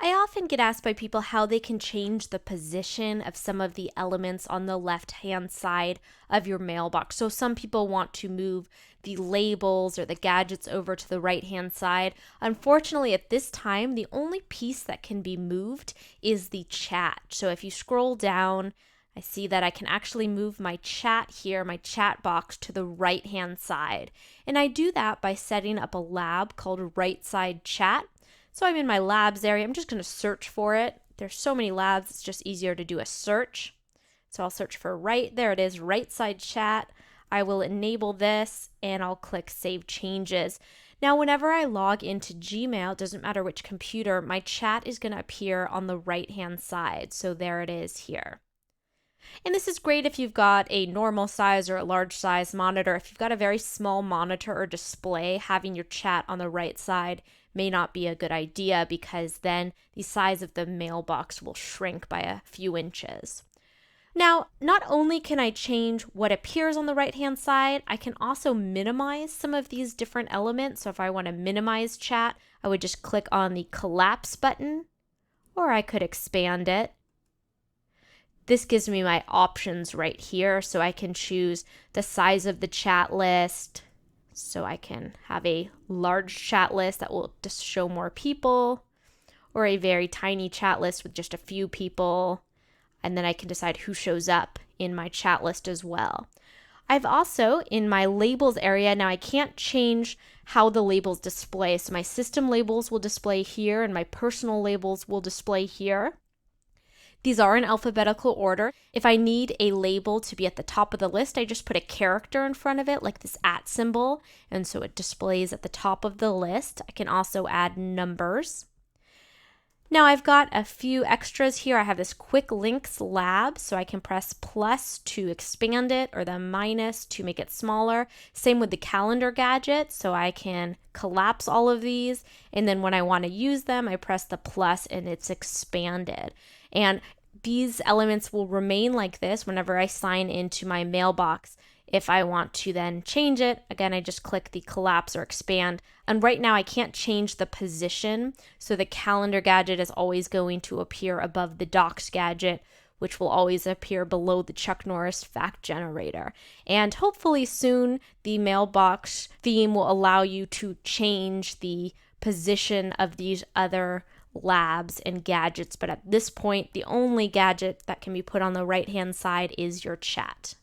I often get asked by people how they can change the position of some of the elements on the left-hand side of your mailbox. So some people want to move the labels or the gadgets over to the right-hand side. Unfortunately, at this time, the only piece that can be moved is the chat. So if you scroll down, I see that I can actually move my chat here, my chat box, to the right-hand side. And I do that by setting up a lab called right side chat. So I'm in my labs area. I'm just going to search for it. There's so many labs, it's just easier to do a search. So I'll search for there it is, right side chat. I will enable this and I'll click Save Changes. Now, whenever I log into Gmail, it doesn't matter which computer, my chat is going to appear on the right-hand side. So there it is here. And this is great if you've got a normal size or a large size monitor. If you've got a very small monitor or display, having your chat on the right side may not be a good idea because then the size of the mailbox will shrink by a few inches. Now, not only can I change what appears on the right-hand side, I can also minimize some of these different elements. So if I want to minimize chat, I would just click on the collapse button, or I could expand it. This gives me my options right here, so I can choose the size of the chat list. So I can have a large chat list that will just show more people, or a very tiny chat list with just a few people. And then I can decide who shows up in my chat list as well. I've also, in my labels area, now I can't change how the labels display. So my system labels will display here and my personal labels will display here. These are in alphabetical order. If I need a label to be at the top of the list, I just put a character in front of it, like this @ symbol, and so it displays at the top of the list. I can also add numbers. Now I've got a few extras here. I have this quick links lab, so I can press plus to expand it or the minus to make it smaller. Same with the calendar gadget, so I can collapse all of these, and then when I want to use them, I press the plus and it's expanded. And these elements will remain like this whenever I sign into my mailbox. If I want to then change it, again, I just click the collapse or expand. And right now I can't change the position. So the calendar gadget is always going to appear above the docs gadget, which will always appear below the Chuck Norris fact generator. And hopefully soon the mailbox theme will allow you to change the position of these other labs and gadgets. But at this point, the only gadget that can be put on the right-hand side is your chat.